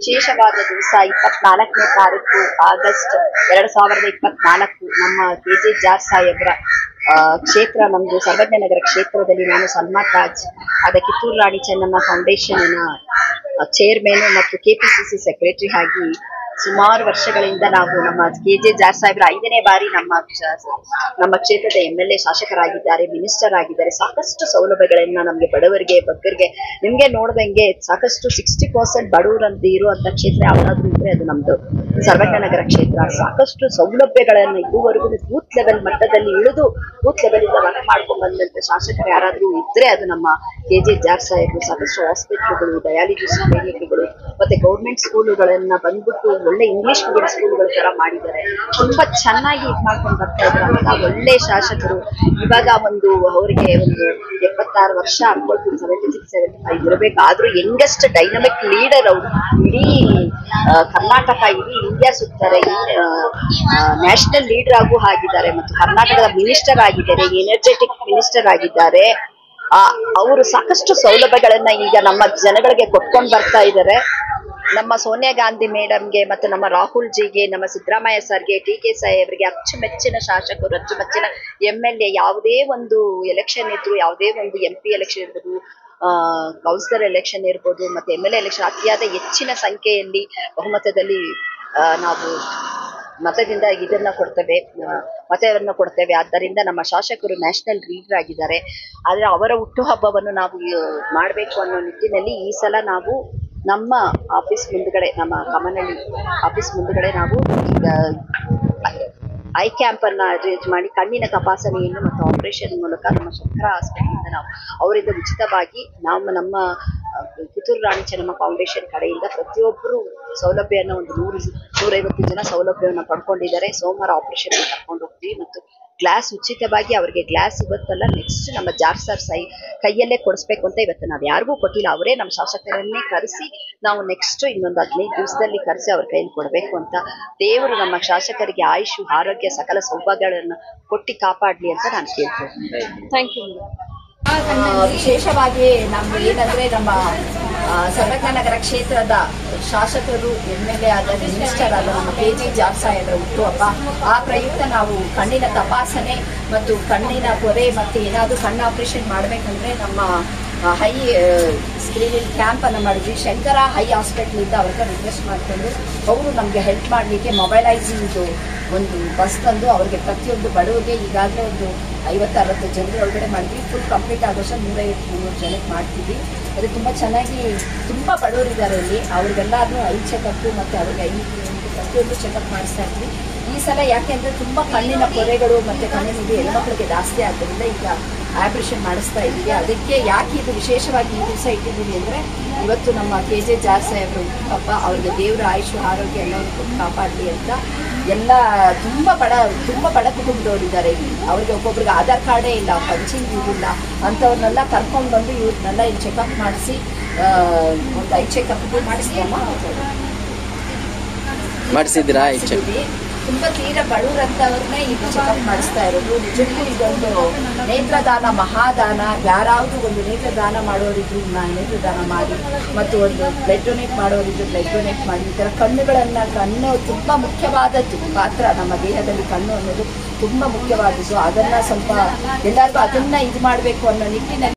ವಿಶೇಷವಾದ ದಿವಸ 24ನೇ ತಾರೀಕು ಆಗಸ್ಟ್ 2024 ನಮ್ಮ ಕೆಜೆ ಜಾರ್ ಸಾಹೇಬ್ರ ಕ್ಷೇತ್ರ, ನಮ್ದು ಸರ್ವಜ್ಞನಗರ ಕ್ಷೇತ್ರದಲ್ಲಿ ನಾನು ಸಲ್ಮಾನ್ ತಾಜ್ ಆದ ಕಿತ್ತೂರು ರಾಣಿ ಚೆನ್ನಮ್ಮ ಫೌಂಡೇಶನ್ ಚೇರ್ಮನ್ ಮತ್ತು ಕೆಪಿಸಿಸಿ ಸೆಕ್ರೆಟರಿ ಆಗಿ ಸುಮಾರು ವರ್ಷಗಳಿಂದ ನಾವು ನಮ್ಮ ಕೆಜೆ ಜಾರ್ ಸಾಹೇಬ್ರ 5ನೇ ಬಾರಿ ನಮ್ಮ ಕ್ಷೇತ್ರದ MLA ಶಾಸಕರಾಗಿದ್ದಾರೆ, ಮಿನಿಸ್ಟರ್ ಆಗಿದ್ದಾರೆ. ಸಾಕಷ್ಟು ಸೌಲಭ್ಯಗಳನ್ನ ನಮ್ಗೆ ಬಡವರಿಗೆ ಬಗ್ಗರಿಗೆ ನಿಮ್ಗೆ ನೋಡ್ದಂಗೆ ಸಾಕಷ್ಟು 60% ಬಡವರಂತ ಇರುವಂತ ಕ್ಷೇತ್ರ ಯಾವ್ದಾದ್ರು ಇದ್ರೆ ಅದು ನಮ್ದು ಸರ್ವಜ್ಞನಗರ ಕ್ಷೇತ್ರ. ಸಾಕಷ್ಟು ಸೌಲಭ್ಯಗಳನ್ನ ಇದುವರೆಗೂ ಬೂತ್ ಲೆವೆಲ್ ಮಟ್ಟದಲ್ಲಿ ಇಳಿದು ಬೂತ್ ಲೆವೆಲ್ ಇಂದ ವರ್ಕ್ ಮಾಡ್ಕೊಂಡ್ ಬಂದಂತ ಶಾಸಕರು ಯಾರಾದ್ರೂ ಇದ್ರೆ ಅದು ನಮ್ಮ ಕೆಜೆ ಜಾರ್ ಸಾಹೇಬ್ರು. ಸಾಕಷ್ಟು ಹಾಸ್ಪಿಟಲ್ಗಳು, ಡಯಾಲಿಸಿಸ್ ಕ್ಲಿನಿಕ್ಗಳು ಮತ್ತೆ ಗೌರ್ಮೆಂಟ್ ಸ್ಕೂಲುಗಳನ್ನ ಬಂದ್ಬಿಟ್ಟು ಒಳ್ಳೆ ಇಂಗ್ಲಿಷ್ ಮೀಡಿಯಂ ಸ್ಕೂಲ್ಗಳ ತರ ಮಾಡಿದ್ದಾರೆ. ತುಂಬಾ ಚೆನ್ನಾಗಿ ಇದ್ ಮಾಡ್ಕೊಂಡು ಬರ್ತಾ ಇದ್ರಂತ ಒಳ್ಳೆ ಶಾಸಕರು. ಇವಾಗ ಅವರಿಗೆ 76 ವರ್ಷ ಅನ್ಕೊಳ್ತೀನಿ, 76-75 ಇರಬೇಕಾದ್ರೂ ಯಂಗೆಸ್ಟ್ ಡೈನಮಿಕ್ ಲೀಡರ್ ಅವರು. ಇಡೀ ಕರ್ನಾಟಕ, ಇಡೀ ಇಂಡಿಯಾ ಸುತ್ತಾರೆ. ನ್ಯಾಷನಲ್ ಲೀಡರ್ ಆಗೂ ಆಗಿದ್ದಾರೆ ಮತ್ತು ಕರ್ನಾಟಕದ ಮಿನಿಸ್ಟರ್ ಆಗಿದ್ದಾರೆ, ಎನರ್ಜೆಟಿಕ್ ಮಿನಿಸ್ಟರ್ ಆಗಿದ್ದಾರೆ. ಅವರು ಸಾಕಷ್ಟು ಸೌಲಭ್ಯಗಳನ್ನ ಈಗ ನಮ್ಮ ಜನಗಳಿಗೆ ಕೊಟ್ಕೊಂಡು ಬರ್ತಾ ಇದ್ದಾರೆ. ನಮ್ಮ ಸೋನಿಯಾ ಗಾಂಧಿ ಮೇಡಮ್ಗೆ ಮತ್ತು ನಮ್ಮ ರಾಹುಲ್ ಜಿಗೆ, ನಮ್ಮ ಸಿದ್ದರಾಮಯ್ಯ ಸರ್ಗೆ, TK ಸಾಹೇಬ್ರಿಗೆ ಅಚ್ಚುಮೆಚ್ಚಿನ ಶಾಸಕರು, ಅಚ್ಚುಮೆಚ್ಚಿನ MLA. ಯಾವುದೇ ಒಂದು ಎಲೆಕ್ಷನ್ ಇದ್ರು, ಯಾವುದೇ ಒಂದು MP ಎಲೆಕ್ಷನ್ ಇರ್ಬೋದು, ಕೌನ್ಸಿಲರ್ ಎಲೆಕ್ಷನ್ ಇರ್ಬೋದು, ಮತ್ತೆ MLA ಎಲೆಕ್ಷನ್ ಅತಿಯಾದ ಹೆಚ್ಚಿನ ಸಂಖ್ಯೆಯಲ್ಲಿ ಬಹುಮತದಲ್ಲಿ ನಾವು ಮತದಿಂದ ಮತವನ್ನು ಕೊಡ್ತೇವೆ. ಆದ್ದರಿಂದ ನಮ್ಮ ಶಾಸಕರು ನ್ಯಾಷನಲ್ ಲೀಡರ್ ಆಗಿದ್ದಾರೆ. ಆದ್ರೆ ಅವರ ಹುಟ್ಟುಹಬ್ಬವನ್ನು ನಾವು ಮಾಡಬೇಕು ಅನ್ನೋ ನಿಟ್ಟಿನಲ್ಲಿ ಈ ಸಲ ನಾವು ನಮ್ಮ ಆಫೀಸ್ ಮುಂದ್ಗಡೆ, ನಮ್ಮ ಕಮನಹಳ್ಳಿ ಆಫೀಸ್ ಮುಂದ್ಗಡೆ ನಾವು ಈಗ ಐ ಕ್ಯಾಂಪ್ ಅನ್ನ ಅರೇಂಜ್ ಮಾಡಿ ಕಣ್ಣಿನ ತಪಾಸಣೆಯನ್ನು ಮತ್ತು ಆಪರೇಷನ್ ಮೂಲಕ ನಮ್ಮ ಶಂಕರ ಹಾಸ್ಪಿಟಲ್ ನಾವು ಅವರಿಂದ ಉಚಿತವಾಗಿ ನಮ್ಮ ಕಿತ್ತೂರು ರಾಣಿ ಚೆನ್ನಮ್ಮ ಫೌಂಡೇಶನ್ ಕಡೆಯಿಂದ ಪ್ರತಿಯೊಬ್ಬರು ಸೌಲಭ್ಯನ 150 ಜನ ಸೌಲಭ್ಯವನ್ನು ಪಡ್ಕೊಂಡಿದ್ದಾರೆ. ಸೋಮವಾರ ಆಪರೇಷನ್ ಕರ್ಕೊಂಡು ಹೋಗ್ತೀವಿ ಮತ್ತು ಗ್ಲಾಸ್ ಉಚಿತವಾಗಿ ಅವರಿಗೆ ಗ್ಲಾಸ್ ಇವತ್ತಲ್ಲ ನೆಕ್ಸ್ಟ್ ನಮ್ಮ ಜಾರ್ ಸರ್ ಕೈಯಲ್ಲೇ ಕೊಡಿಸ್ಬೇಕು ಅಂತ ಇವತ್ತು ನಾವು ಯಾರಿಗೂ ಕೊಟ್ಟಿಲ್ಲ. ಅವರೇ ನಮ್ಮ ಶಾಸಕರನ್ನೇ ಕರೆಸಿ ನಾವು ನೆಕ್ಸ್ಟ್ ಇನ್ನೊಂದು 15 ದಿವಸದಲ್ಲಿ ಕರೆಸಿ ಅವ್ರ ಕೈಯಲ್ಲಿ ಕೊಡಬೇಕು ಅಂತ. ದೇವರು ನಮ್ಮ ಶಾಸಕರಿಗೆ ಆಯುಷು, ಆರೋಗ್ಯ, ಸಕಲ ಸೌಭಾಗ್ಯಗಳನ್ನು ಕೊಟ್ಟಿ ಕಾಪಾಡ್ಲಿ ಅಂತ ನಾನು ಕೇಳ್ತೇನೆ. Thank you. ವಿಶೇಷವಾಗಿ ನಮ್ದು ಏನಂದ್ರೆ ನಮ್ಮ ಸರ್ವಜ್ಞನಗರ ಕ್ಷೇತ್ರದ ಶಾಸಕರು, MLA ಆದ, ಮಿನಿಸ್ಟರ್ ಆದ ನಮ್ಮ ಕೆಜೆ ಜಾರ್ ಸಾಹೇಬ್ರ ಹುಟ್ಟುಹಬ್ಬ. ಆ ಪ್ರಯುಕ್ತ ನಾವು ಕಣ್ಣಿನ ತಪಾಸಣೆ ಮತ್ತು ಕಣ್ಣಿನ ಪೊರೆ ಮತ್ತು ಏನಾದರೂ ಕಣ್ಣು ಆಪರೇಷನ್ ಮಾಡಬೇಕಂದ್ರೆ ನಮ್ಮ ಹೈ ಸ್ಕ್ರೀನಿಂಗ್ ಕ್ಯಾಂಪ್ ಅನ್ನು ಮಾಡಿದ್ವಿ. ಶಂಕರ ಹೈ ಹಾಸ್ಪಿಟಲ್ ಇಂದ ಅವ್ರಿಗೆ ರಿಕ್ವೆಸ್ಟ್ ಮಾಡಿಕೊಂಡು ಅವರು ನಮಗೆ ಹೆಲ್ಪ್ ಮಾಡಲಿಕ್ಕೆ ಮೊಬೈಲೈಸಿಂಗ್ ಒಂದು ಬಸ್ ತಂದು ಅವ್ರಿಗೆ ಪ್ರತಿಯೊಂದು ಬಡವರಿಗೆ ಈಗಾಗಲೇ ಒಂದು 50-60 ಜನರ ಒಳಗಡೆ ಮಾಡಿದ್ವಿ. ಫುಲ್ ಕಂಪ್ಲೀಟ್ ಆಗೋಷ್ಟು 150-300 ಜನಕ್ಕೆ ಮಾಡ್ತೀವಿ. ಅದು ತುಂಬ ಚೆನ್ನಾಗಿ, ತುಂಬ ಬಡವರಿದ್ದಾರೆ ಇಲ್ಲಿ. ಅವ್ರಿಗೆಲ್ಲಾದ್ರೂ ಐ ಚೆಕಪ್ ಮತ್ತು ಅವ್ರಿಗೆ ಪ್ರತಿಯೊಂದು ಚೆಕಪ್ ಮಾಡಿಸ್ತಾ ಇದ್ವಿ. ಈ ಸಲ ಯಾಕೆಂದರೆ ತುಂಬ ಕಣ್ಣಿನ ಪೊರೆಗಳು ಮತ್ತು ಕಣ್ಣಿನ ಹೆಣ್ಮಕ್ಳಿಗೆ ಜಾಸ್ತಿ ಆದ್ದರಿಂದ ಈಗ ಆಪರೇಷನ್ ಮಾಡಿಸ್ತಾ ಇದ್ದೀವಿ. ಅದಕ್ಕೆ ಯಾಕೆ ಇದು ವಿಶೇಷವಾಗಿ ಈ ದಿವಸ ಇಟ್ಟಿದ್ದೀವಿ ಅಂದರೆ ಇವತ್ತು ನಮ್ಮ ಕೆಜೆ ಜಾರ್ ಸಾಹೇಬ್ರು ಹುಟ್ಟುಹಬ್ಬ. ಅವ್ರಿಗೆ ದೇವರ ಆಯುಷು, ಆರೋಗ್ಯ ಎಲ್ಲವನ್ನು ಕೊಟ್ಟು ಕಾಪಾಡಲಿ ಅಂತ. ಎಲ್ಲ ತುಂಬ ಬಡ ಕುಟುಂಬದವರಿದ್ದಾರೆ ಇಲ್ಲಿ. ಅವ್ರಿಗೆ ಒಬ್ಬೊಬ್ರಿಗೆ ಆಧಾರ್ ಕಾರ್ಡೇ ಇಲ್ಲ, ಪಂಚಿಂಗ್ ಇದಿಲ್ಲ. ಅಂಥವ್ರನ್ನೆಲ್ಲ ಕರ್ಕೊಂಡು ಬಂದು ಇವ್ರನ್ನೆಲ್ಲ ಇಲ್ಲಿ ಚೆಕಪ್ ಮಾಡಿಸಿ ಒಂದು ಐ ಚೆಕಪ್ ಮಾಡಿಸಿದ್ದೀರಾ? ತುಂಬ ತೀರಾ ಬಡವರಂತವ್ರನ್ನೇ ಇದು ಚೆಕಪ್ ಮಾಡಿಸ್ತಾ ಇರೋದು. ನಿಜಕ್ಕೂ ಇದೊಂದು ನೇತ್ರದಾನ, ಮಹಾದಾನ. ಯಾರಾದರೂ ಒಂದು ನೇತ್ರದಾನ ಮಾಡೋರಿದ್ರು ನೇತ್ರದಾನ ಮಾಡಿ, ಮತ್ತು ಒಂದು ಬ್ಲಡ್ ಡೊನೇಟ್ ಮಾಡೋರಿದ್ರು ಬ್ಲಡ್ ಡೊನೇಟ್ ಮಾಡಿ. ಈ ಥರ ಕಣ್ಣು ತುಂಬ ಮುಖ್ಯವಾದದ್ದು ಪಾತ್ರ ನಮ್ಮ ದೇಹದಲ್ಲಿ. ಕಣ್ಣು ಅನ್ನೋದು ತುಂಬ ಮುಖ್ಯವಾದದ್ದು. ಅದನ್ನು ಸ್ವಲ್ಪ ಎಲ್ಲರಿಗೂ ಅದನ್ನು ಇದು ಮಾಡಬೇಕು ಅನ್ನೋ ನಿಟ್ಟಿನಲ್ಲಿ